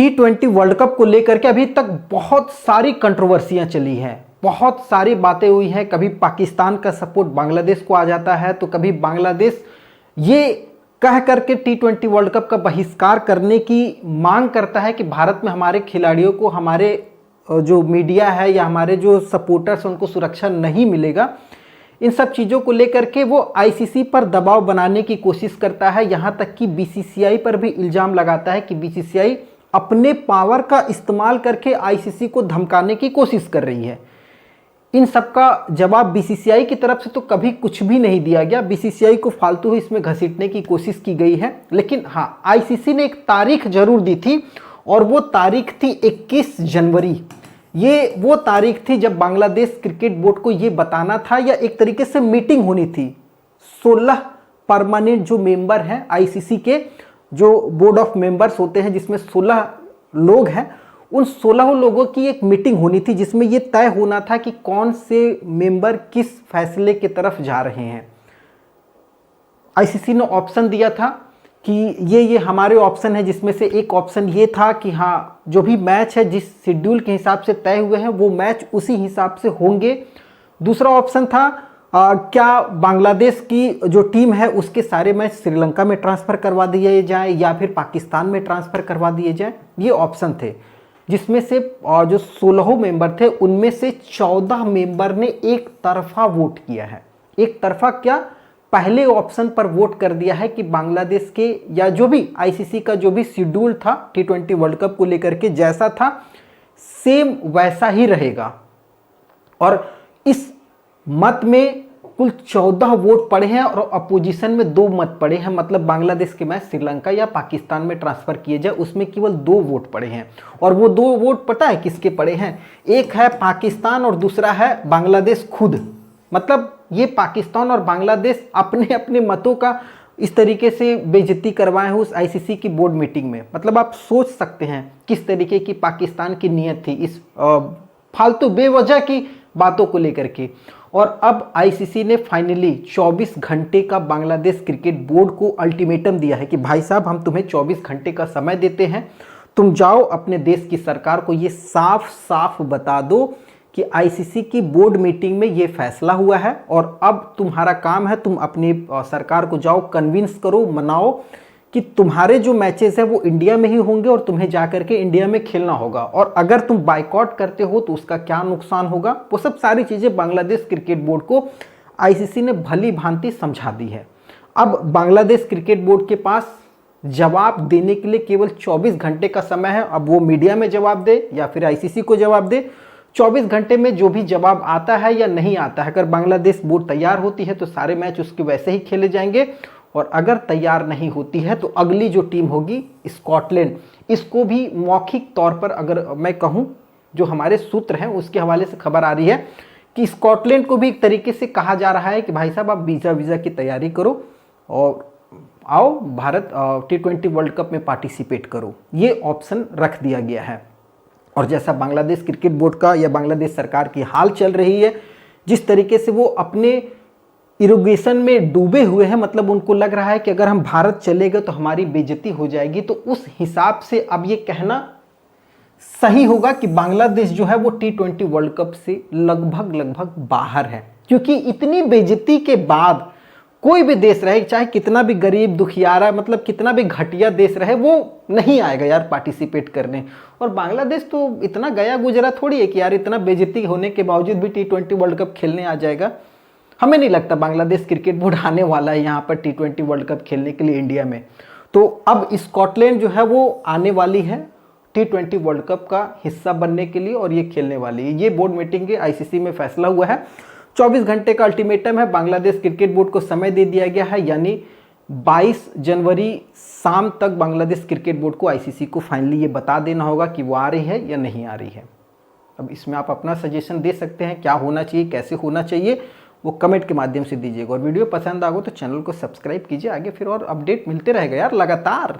T20 world cup को लेकर के अभी तक बहुत सारी कंट्रोवर्सियां चली हैं, बहुत सारी बातें हुई हैं। कभी पाकिस्तान का सपोर्ट बांग्लादेश को आ जाता है, तो कभी बांग्लादेश ये कह करके T20 वर्ल्ड कप का बहिष्कार करने की मांग करता है कि भारत में हमारे खिलाड़ियों को, हमारे जो मीडिया है या हमारे जो सपोर्टर्स उनको सुरक्षा नहीं मिलेगा। इन सब चीज़ों को लेकर के वो आईसीसी पर दबाव बनाने की कोशिश करता है। यहाँ तक कि बीसीसीआई पर भी इल्ज़ाम लगाता है कि बीसीसीआई अपने पावर का इस्तेमाल करके आईसीसी को धमकाने की कोशिश कर रही है। इन सब का जवाब बीसीसीआई की तरफ से तो कभी कुछ भी नहीं दिया गया। बीसीसीआई को फालतू ही इसमें घसीटने की कोशिश की गई है। लेकिन हाँ, आईसीसी ने एक तारीख जरूर दी थी और वो तारीख थी 21 जनवरी। ये वो तारीख थी जब बांग्लादेश क्रिकेट बोर्ड को ये बताना था, या एक तरीके से मीटिंग होनी थी। 16 परमानेंट जो मेंबर हैं आईसीसी के, जो बोर्ड ऑफ मेंबर्स होते हैं जिसमें 16 लोग हैं, उन 16 लोगों की एक मीटिंग होनी थी जिसमें यह तय होना था कि कौन से मेंबर किस फैसले की तरफ जा रहे हैं। आईसीसी ने ऑप्शन दिया था कि ये हमारे ऑप्शन है, जिसमें से एक ऑप्शन ये था कि हाँ, जो भी मैच है जिस शेड्यूल के हिसाब से तय हुए हैं वो मैच उसी हिसाब से होंगे। दूसरा ऑप्शन था क्या बांग्लादेश की जो टीम है उसके सारे मैच श्रीलंका में ट्रांसफ़र करवा दिए जाए या फिर पाकिस्तान में ट्रांसफ़र करवा दिए जाए। ये ऑप्शन थे, जिसमें से जो 16 मेंबर थे उनमें से 14 मेंबर ने एक तरफा वोट किया है। एक तरफा क्या, पहले ऑप्शन पर वोट कर दिया है कि बांग्लादेश के या जो भी आईसीसी का जो भी शेड्यूल था T20 वर्ल्ड कप को लेकर के जैसा था सेम वैसा ही रहेगा। और इस मत में कुल 14 वोट पड़े हैं और अपोजिशन में 2 मत पड़े हैं। मतलब बांग्लादेश के मैच श्रीलंका या पाकिस्तान में ट्रांसफ़र किए जाए उसमें केवल 2 वोट पड़े हैं। और वो 2 वोट पता है किसके पड़े हैं? एक है पाकिस्तान और दूसरा है बांग्लादेश खुद। मतलब ये पाकिस्तान और बांग्लादेश अपने अपने मतों का इस तरीके से बेइज्जती करवाए हैं उस आईसीसी की बोर्ड मीटिंग में। मतलब आप सोच सकते हैं किस तरीके की पाकिस्तान की नीयत थी इस फालतू बेवजह की बातों को लेकर के। और अब आईसीसी ने फाइनली 24 घंटे का बांग्लादेश क्रिकेट बोर्ड को अल्टीमेटम दिया है कि भाई साहब, हम तुम्हें 24 घंटे का समय देते हैं, तुम जाओ अपने देश की सरकार को ये साफ साफ बता दो कि आईसीसी की बोर्ड मीटिंग में ये फैसला हुआ है और अब तुम्हारा काम है, तुम अपनी सरकार को जाओ कन्विंस करो, मनाओ कि तुम्हारे जो मैचेस है वो इंडिया में ही होंगे और तुम्हें जाकर के इंडिया में खेलना होगा। और अगर तुम बाइकआउट करते हो तो उसका क्या नुकसान होगा, वो सब सारी चीज़ें बांग्लादेश क्रिकेट बोर्ड को आईसीसी ने भली भांति समझा दी है। अब बांग्लादेश क्रिकेट बोर्ड के पास जवाब देने के लिए केवल 24 घंटे का समय है। अब वो मीडिया में जवाब दे या फिर आईसीसी को जवाब दे, 24 घंटे में जो भी जवाब आता है या नहीं आता है, अगर बांग्लादेश बोर्ड तैयार होती है तो सारे मैच उसके वैसे ही खेले जाएंगे, और अगर तैयार नहीं होती है तो अगली जो टीम होगी स्कॉटलैंड, इसको भी मौखिक तौर पर अगर मैं कहूं, जो हमारे सूत्र हैं उसके हवाले से खबर आ रही है कि स्कॉटलैंड को भी एक तरीके से कहा जा रहा है कि भाई साहब, आप वीज़ा की तैयारी करो और आओ भारत T20 वर्ल्ड कप में पार्टिसिपेट करो। ये ऑप्शन रख दिया गया है। और जैसा बांग्लादेश क्रिकेट बोर्ड का या बांग्लादेश सरकार की हाल चल रही है, जिस तरीके से वो अपने इरिगेशन में डूबे हुए हैं, मतलब उनको लग रहा है कि अगर हम भारत चले गए तो हमारी बेइज्जती हो जाएगी, तो उस हिसाब से अब ये कहना सही होगा कि बांग्लादेश जो है वो T20 वर्ल्ड कप से लगभग बाहर है। क्योंकि इतनी बेइज्जती के बाद कोई भी देश रहे, चाहे कितना भी गरीब दुखियारा, मतलब कितना भी घटिया देश रहे, वो नहीं आएगा यार पार्टिसिपेट करने। और बांग्लादेश तो इतना गया गुजरा थोड़ी है कि यार इतना बेइज्जती होने के बावजूद भी T20 वर्ल्ड कप खेलने आ जाएगा। हमें नहीं लगता बांग्लादेश क्रिकेट बोर्ड आने वाला है यहाँ पर T20 वर्ल्ड कप खेलने के लिए इंडिया में। तो अब स्कॉटलैंड जो है वो आने वाली है T20 वर्ल्ड कप का हिस्सा बनने के लिए और ये खेलने वाली है। ये बोर्ड मीटिंग के आईसीसी में फैसला हुआ है। 24 घंटे का अल्टीमेटम है, बांग्लादेश क्रिकेट बोर्ड को समय दे दिया गया है, यानी 22 जनवरी शाम तक बांग्लादेश क्रिकेट बोर्ड को आईसीसी को फाइनली ये बता देना होगा कि वो आ रही है या नहीं आ रही है। अब इसमें आप अपना सजेशन दे सकते हैं, क्या होना चाहिए, कैसे होना चाहिए, वो कमेंट के माध्यम से दीजिएगा। और वीडियो पसंद आ गो तो चैनल को सब्सक्राइब कीजिए, आगे फिर और अपडेट मिलते रहेगा यार लगातार।